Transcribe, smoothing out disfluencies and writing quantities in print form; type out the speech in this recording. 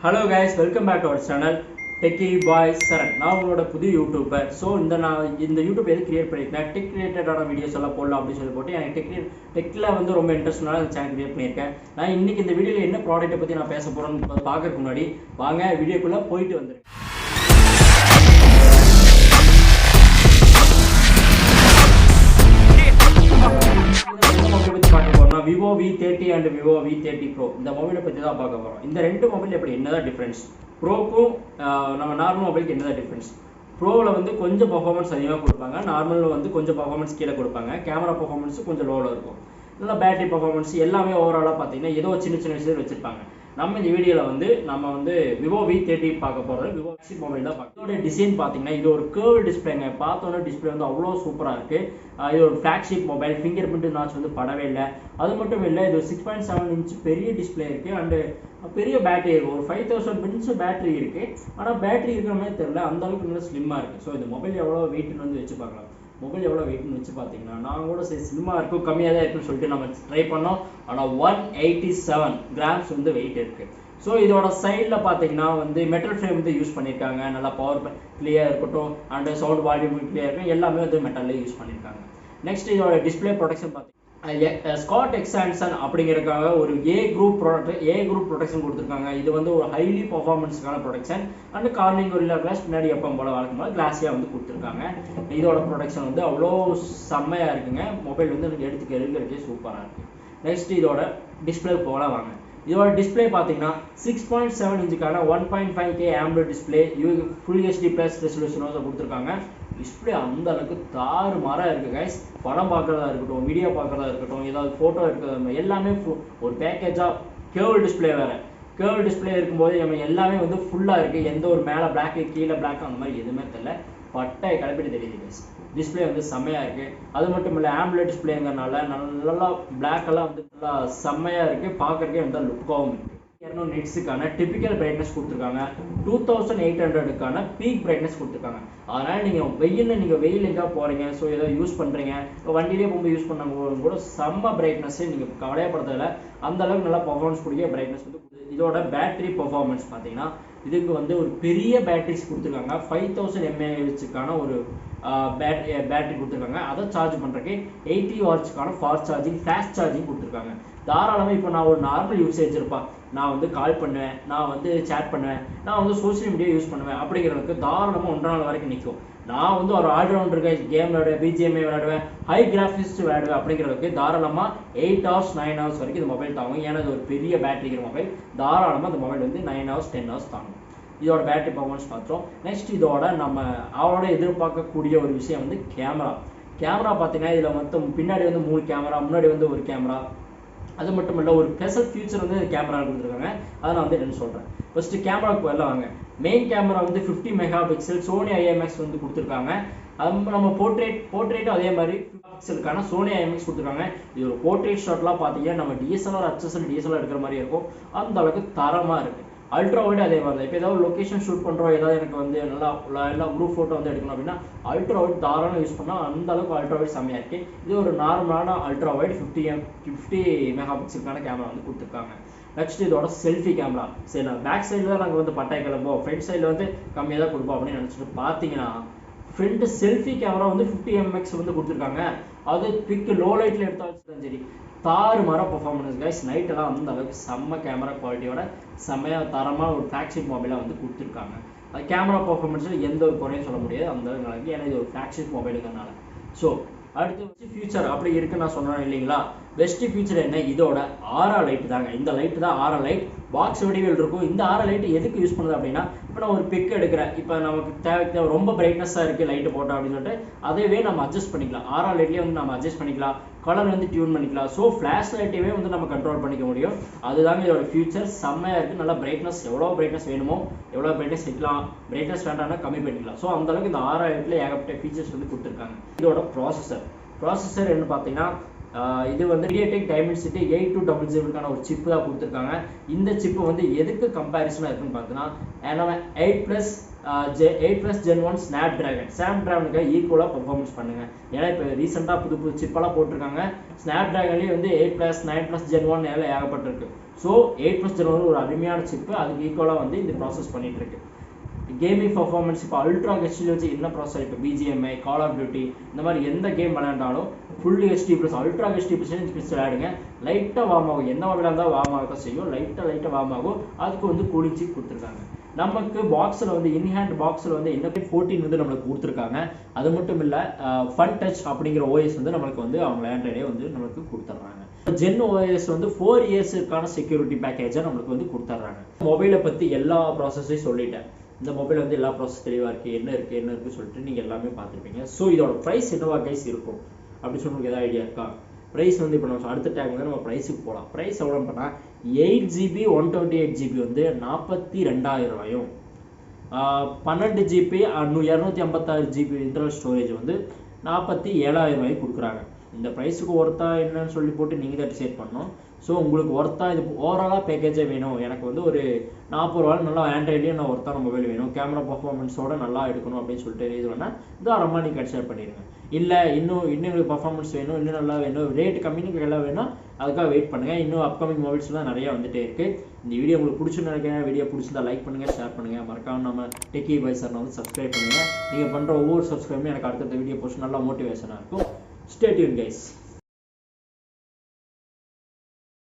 Hello guys, welcome back to our channel Techie Boy Saran. நான் உங்களோட புது YouTuber. So இந்த யூடியூப் எது கிரியேட் பண்ணியிருக்கேன், டெக் ரிலேட்டடான வீடியோஸ் எல்லாம் போடலாம் அப்படின்னு சொல்லி போட்டு எனக்கு டெக்கில் வந்து ரொம்ப இன்ட்ரெஸ்ட்னால இந்த சேனல் கிரியேட் பண்ணியிருக்கேன். நான் இன்னைக்கு இந்த வீடியோவில் என்ன ப்ராடக்ட்டை பற்றி நான் பேச போகிறேன்னு பார்க்கறதுக்கு முன்னாடி வாங்க வீடியோக்குள்ளே போயிட்டு வந்துருக்கேன். Vivo V30 and Vivo V30 Pro இந்த மொபைலை பற்றி தான் பார்க்க போகிறோம். இந்த ரெண்டு மொபைல் எப்படி என்னதான் டிஃப்ரென்ஸ், ப்ரோக்கும் நம்ம நார்மல் மொபைலுக்கு என்னதான் டிஃப்ரென்ஸ். ப்ரோவில் வந்து கொஞ்சம் பர்ஃபார்மன்ஸ் அதிகமாக கொடுப்பாங்க, நார்மலில் வந்து கொஞ்சம் பர்ஃபார்மன்ஸ் கீழே கொடுப்பாங்க. கேமரா பர்ஃபார்மன்ஸ் கொஞ்சம் லோவில் இருக்கும். நல்லா பேட்டரி பர்ஃபார்மன்ஸ் எல்லாமே ஓவராலாக பார்த்தீங்கன்னா ஏதோ சின்ன சின்ன விஷயம் வச்சுருப்பாங்க. நம்ம இந்த வீடியோவில் வந்து நம்ம வந்து விவோ V30 பார்க்க போகிறது. விவோ மொபைல் தான் பார்க்க. இதோட டிசைன் பார்த்தீங்கன்னா இது ஒரு கேர்வ் டிஸ்பிளேங்க. பார்த்தோன்னே டிஸ்பிளே வந்து அவ்வளோ சூப்பராக இருக்குது. இது ஒரு flagship mobile, finger print notch வந்து படவே இல்லை. அது மட்டும் இல்லை, இது 6.7 இன்ச் பெரிய டிஸ்பிளே இருக்குது அண்டு பெரிய பேட்டரி இருக்குது. ஒரு 5000 மினிட்ஸ் பேட்டரி இருக்குது. ஆனால் பேட்டரி இருக்கிற மாதிரி தெரியல, அந்த அளவுக்கு நல்லா ஸ்லிம்மாக இருக்குது. ஸோ இந்த மொபைல் எவ்வளோ வெயிட்னு வந்து வச்சு பார்க்கலாம். மொபைல் எவ்வளோ வெயிட்னு வச்சு பார்த்தீங்கன்னா நான் கூட சரி ஸ்லிம்மாக இருக்கும், கம்மியாக தான் இருக்குன்னு சொல்லிட்டு நம்ம ட்ரை பண்ணோம். ஆனால் 187 கிராம்ஸ் வந்து வெயிட் இருக்குது. ஸோ இதோட சைடில் பார்த்தீங்கன்னா வந்து மெட்டல் ஃப்ரேம் வந்து யூஸ் பண்ணியிருக்காங்க. நல்லா பவர் கிளியராக இருக்கட்டும் அண்ட் சவுண்ட் வால்யூம் கிளியராக இருக்கும், எல்லாமே வந்து மெட்டலில் யூஸ் பண்ணியிருக்காங்க. நெக்ஸ்ட் இதோட டிஸ்பிளே ப்ரொடெக்ஷன் பார்த்தீங்கன்னா ஸ்காட் எக்ஸ்டான்சன் அப்படிங்கிறதுக்காக ஒரு ஏ குரூப் ப்ரொடெக்ஷன் கொடுத்துருக்காங்க. இது வந்து ஒரு ஹைலி பர்ஃபார்மன்ஸ்க்கான ப்ரொடெக்ஷன் அண்ட் கார்னிங் ஒரு கிளாஸ் பின்னாடி எப்போ போல வழக்கம் போல கிளாஸியாக வந்து கொடுத்துருக்காங்க. இதோட ப்ரொடெக்ஷன் வந்து அவ்வளோ செம்மையாக இருக்குங்க. மொபைல் வந்து எடுக்கிறதுக்கே சூப்பராக இருக்குது. நெக்ஸ்ட் இதோட டிஸ்பிளே போல வாங்க. இதோட டிஸ்பிளே பார்த்தீங்கன்னா 6.7 இன்ச்சுக்கான 1.5K AMOLED display, full HD plus ரெசல்யூஷனோட கொடுத்துருக்காங்க. டிஸ்பிளே அந்த அளவுக்கு தாறுமாறாக இருக்குது கைஸ். படம் பார்க்குறதா இருக்கட்டும், வீடியோ பார்க்குறதா இருக்கட்டும், ஏதாவது ஃபோட்டோ எடுக்கிறதா எல்லாமே ஒரு பேக்கேஜாக. கேர்வ் டிஸ்பிளே வேறு. கேர்வ் டிஸ்பிளே இருக்கும்போது நம்ம எல்லாமே வந்து ஃபுல்லாக இருக்குது. எந்த ஒரு மேலே பிளாக்கு கீழே பிளாக் அந்த மாதிரி எதுவுமே தெரியல, பட்டை கிளப்பிட்டு தெரியுது கைஸ். டிஸ்பிளே வந்து செம்மையாக இருக்குது. அது மட்டும் இல்லை, AMOLED டிஸ்பிளேங்கிறனால நல்லா பிளாக்கெல்லாம் வந்து நல்லா செம்மையாக இருக்குது, பார்க்குறக்கே வந்து லுக்காகவும் இருக்குது. 200 நிட்ஸுக்கான டிபிக்கல் பிரைட்னஸ் கொடுத்துருக்காங்க. 2800க்கான பீக் பிரைட்னஸ் கொடுத்துருக்காங்க. அதனால் நீங்கள் வெயில் எங்கே போகிறீங்க, ஸோ ஏதோ யூஸ் பண்ணுறீங்க, இப்போ வண்டியிலே போகும்போது யூஸ் பண்ணாங்க கூட செம்ம பிரைட்னஸ், நீங்கள் கவலையப்படுறதில்ல. அந்த அளவுக்கு நல்லா பர்ஃபார்மன்ஸ் கொடுக்க பிரைட்னஸ் வந்து. இதோட பேட்டரி பர்ஃபார்மன்ஸ் பார்த்தீங்கன்னா இதுக்கு வந்து ஒரு பெரிய பேட்டரிஸ் கொடுத்துருக்காங்க. 5000 mAhக்கான ஒரு பேட்டரி கொடுத்துருக்காங்க. அதை சார்ஜ் பண்ணுறதுக்கு 80 வாட்ஸ்க்கான ஃபாஸ்ட் சார்ஜிங், ஃபாஸ்ட் சார்ஜிங் கொடுத்துருக்காங்க. தாராளமாக இப்போ நான் ஒரு நார்மல் யூசேஜ் இருப்பேன், நான் வந்து கால் பண்ணுவேன், நான் வந்து சேட் பண்ணுவேன், நான் வந்து சோஷியல் மீடியா யூஸ் பண்ணுவேன் அப்படிங்கிறதுக்கு தாராளமாக 1.5 நாள் வரைக்கும் நிற்கும். நான் வந்து ஒரு ஆல்ரவுண்டர் கேம் விளையாடுவேன், BGMI விளையாடுவேன், ஹை கிராஃபிக்ஸ் விளையாடுவேன் அப்படிங்கிறதுக்கு தாராளமாக 8 hours 9 hours வரைக்கும் இந்த மொபைல் தாங்கும். ஏன்னா இது ஒரு பெரிய பேட்டரிங்கிற மொபைல். தாராளமாக இந்த மொபைல் வந்து 9 hours 10 hours தாங்கும். இதோட பேட்டரி பர்ஃபார்மன்ஸ் பார்த்தோம். நெக்ஸ்ட் இதோட நம்ம அவரோட எதிர்பார்க்கக்கூடிய ஒரு விஷயம் வந்து கேமரா. பார்த்தீங்கன்னா இதில் மொத்தம் பின்னாடி வந்து 3 கேமரா, முன்னாடி வந்து ஒரு கேமரா. அது மட்டும் இல்லை, ஒரு ஸ்பெஷல் ஃபியூச்சர் வந்து கேமரா கொடுத்துருக்காங்க. அதை நான் வந்து என்னென்னு சொல்கிறேன். ஃபஸ்ட்டு கேமராவுக்கு எல்லாம் வாங்க. மெயின் கேமரா வந்து 50 மெகாபிக்சல் சோனி IMX வந்து கொடுத்துருக்காங்க. அது நம்ம போர்ட்ரேட்டும் அதே மாதிரி பிக்சலுக்கான சோனி IMX கொடுத்துருக்காங்க. இது ஒரு போர்ட்ரேட் ஷாட்லாம் பார்த்தீங்கன்னா நம்ம DSLR எடுக்கிற மாதிரி இருக்கும், அந்த அளவுக்கு தரமாக இருக்குது. அல்ட்ரா வைட் அதே மாதிரி தான். இப்போ ஏதாவது லொக்கேஷன் ஷூட் பண்ணுறோம், ஏதாவது எனக்கு வந்து நல்லா குரூப் ஃபோட்டோ வந்து எடுக்கணும் அப்படின்னா அல்ட்ரா வைட் தாராளமாக யூஸ் பண்ணால் அந்த அளவுக்கு அல்ட்ரா வைட் செம்மையாக இருக்குது. இது ஒரு நார்மலான அல்ட்ரா வைட் 50 மெகாபிக்சலுக்கான கேமரா வந்து கொடுத்துருக்காங்க. நெக்ஸ்ட் இதோட செல்ஃபி கேமரா. சரி, நான் பேக் சைடில் தான் நாங்கள் வந்து பட்டாய் கிளம்போம், ஃப்ரண்ட் சைடில் வந்து கம்மியாக தான் கொடுப்போம் அப்படின்னு நினச்சிட்டு பார்த்தீங்கன்னா ஃப்ரண்ட் செல்ஃபி கேமரா வந்து 50 MX வந்து கொடுத்துருக்காங்க. அது பிக் லோ லைட்டில் எடுத்தாலும் சரி தாறுமாற பர்ஃபார்மன்ஸ் கைஸ். நைட்டெல்லாம் அந்த அளவுக்கு செம்ம கேமரா குவாலிட்டியோட செம்மையாக தரமாக ஒரு ஃப்ளாக்ஷிப் மொபைலாக வந்து கொடுத்துருக்காங்க. அது கேமரா பர்ஃபார்மன்ஸில் எந்த ஒரு குறையும் சொல்ல முடியாது, அந்த அளவுக்கு நல்லா. ஏன்னா இது ஒரு ஃப்ளாக்ஷிப் மொபைலுங்கிறனால. ஸோ அடுத்து ஃபியூச்சர் அப்படி இருக்குன்னு நான் சொன்னேன் இல்லைங்களா. பெஸ்ட் ஃபியூச்சர் என்ன, இதோட ஆரா லைட் தாங்க. இந்த லைட்டு தான் ஆரா லைட். பாக்ஸ் வடிவில் இருக்கும். இந்த ஆரா லைட்டு எதுக்கு யூஸ் பண்ணுது அப்படின்னா, இப்போ நான் ஒரு பிக் எடுக்கிறேன், இப்போ நமக்கு தேவை ரொம்ப பிரைட்னஸாக இருக்குது லைட்டு போட்டோம் அப்படின்னு சொல்லிட்டு அதைவே நம்ம அட்ஜஸ்ட் பண்ணிக்கலாம். ஆரா லைட்லேயே வந்து நம்ம அட்ஜஸ்ட் பண்ணிக்கலாம், கலர் வந்து டியூன் பண்ணிக்கலாம். ஸோ ஃப்ளாஷ் லைட்டையுமே வந்து நம்ம கண்ட்ரோல் பண்ணிக்க முடியும். அதுதாங்க இதோட ஃபியூச்சர். செம்மையாக இருக்குது. நல்லா பிரைட்னஸ் எவ்வளோ பிரைட்னஸ் வேணுமோ எவ்வளோ பிரைட்னஸ் வைக்கலாம், பிரைட்னஸ் வேண்டாம்னா கம்மி பண்ணிக்கலாம். ஸோ அந்தளவுக்கு இந்த ஆரா லைட்டில் ஏகப்பட்ட ஃபீச்சர்ஸ் வந்து கொடுத்துருக்காங்க. இதோட ப்ராசஸர் என்ன பார்த்தீங்கன்னா இது வந்து MediaTek Dimensity 8200 ஒரு சிப்பு தான் கொடுத்துருக்காங்க. இந்த சிப்பு வந்து எதுக்கு கம்பேரிசனாக இருக்குன்னு பார்த்தீங்கன்னா நம்ம 8+ Gen 1 ஸ்னாப்டிராகனுக்கு ஈக்குவலாக பர்ஃபார்மன்ஸ் பண்ணுங்க. ஏன்னா இப்போ ரீசெண்டாக புது சிப்பெல்லாம் போட்டிருக்காங்க. ஸ்னாப்டிராகன்லேயே வந்து 8+, 9+ Gen 1 எல்லாம் ஏகப்பட்டிருக்கு. ஸோ 8+ Gen 1 ஒரு அருமையான சிப்பு, அதுக்கு ஈக்குவலாக வந்து இந்த ப்ராசஸ் பண்ணிட்டு இருக்கு. கேமிங் பர்ஃபார்மன்ஸ் இப்போ அல்ட்ரா ஹெச்டி வச்சு என்ன ப்ராசஸர், இப்போ பிஜிஎம்ஐ, கால் ஆஃப் டியூட்டி இந்த மாதிரி எந்த கேம் விளையாண்டாலும் full HD plus ultra HD plus விளையாடுங்க. லைட்டாக வார்ம் ஆகும், என்ன மொபைலாக இருந்தால் வார்ம் ஆக செய்யும், லைட்டாக வார்ம் ஆகும். அதுக்கு வந்து கூலிங் சிப் கொடுத்துருக்காங்க. நமக்கு பாக்ஸில் வந்து இன்ஹேண்ட் பாக்ஸில் வந்து என்ன 14 வந்து நம்மளுக்கு கொடுத்துருக்காங்க. அது மட்டும் இல்லை ஃபன் டச் அப்படிங்கிற ஓஎஸ் வந்து நம்மளுக்கு வந்து அவங்க ஆண்ட்ராய்டே வந்து நம்மளுக்கு கொடுத்துட்றாங்க. ஜென் ஓஎஸ் வந்து 4 இயர்ஸுக்கான செக்யூரிட்டி பேக்கேஜை நம்மளுக்கு வந்து கொடுத்துட்றாங்க. மொபைலை பற்றி எல்லா ப்ராசஸையும் சொல்லிட்டேன். இந்த மொபைல் வந்து எல்லா ப்ராசஸ் தெளிவாக இருக்குது, என்ன இருக்குது சொல்லிட்டு நீங்கள் எல்லாமே பார்த்துருப்பீங்க. ஸோ இதோட ப்ரைஸ் என்னவா கைஸ் இருக்கும் அப்படின்னு சொல்லி உங்களுக்கு எதாவது ஐடியா இருக்கா? ப்ரைஸ் வந்து இப்போ நம்ம அடுத்த டைம் வந்து நம்ம ப்ரைஸுக்கு போகலாம். ப்ரைஸ் எவ்வளோ பண்ணால் 8GB 128GB வந்து 42,000 ரூபாயும், 12GB 256GB இன்டர்னல் ஸ்டோரேஜ் வந்து 47,000 ரூபாய்க்கு கொடுக்குறாங்க. இந்த ப்ரைஸுக்கு ஒர்த்தா என்னன்னு சொல்லி போட்டு நீங்கள் தான் டிசைட் பண்ணணும். ஸோ உங்களுக்கு ஒர்த்தா இது ஓவராலாக பேக்கேஜே வேணும், எனக்கு வந்து ஒரு 40 ரூபா நல்லா ஆண்ட்ராய்ட்லேயே நான் ஒர்த்தான மொபைல் வேணும், கேமரா பர்ஃபார்மன்ஸோட நல்லா எடுக்கணும் அப்படின்னு சொல்லிட்டு இது வேணால் தாராளமாக நீங்கள் கன்சிடர் பண்ணிடுங்க. இல்லை இன்னும் உங்களுக்கு பர்ஃபார்மன்ஸ் வேணும், இன்னும் நல்லா வேணும், ரேட் கம்மிக்கு எல்லாம் வேணும், அதுக்காக வெயிட் பண்ணுங்கள். இன்னும் அப்கமிங் மொபைல்ஸ் தான் நிறையா வந்துட்டே இருக்குது. இந்த வீடியோ உங்களுக்கு பிடிச்சுன்னு நினைக்கிறேன். வீடியோ பிடிச்சிருந்தா லைக் பண்ணுங்கள், ஷேர் பண்ணுங்கள். மறக்காம நம்ம டெக்கி பாய் சார் வந்து சப்ஸ்கிரைப் பண்ணுங்கள். நீங்கள் பண்ணுற ஒவ்வொரு சப்ஸ்கிரைபும் எனக்கு அடுத்த வீடியோ போஸ்ட் நல்லா மோட்டிவேஷனாக இருக்கும். Stay tuned guys.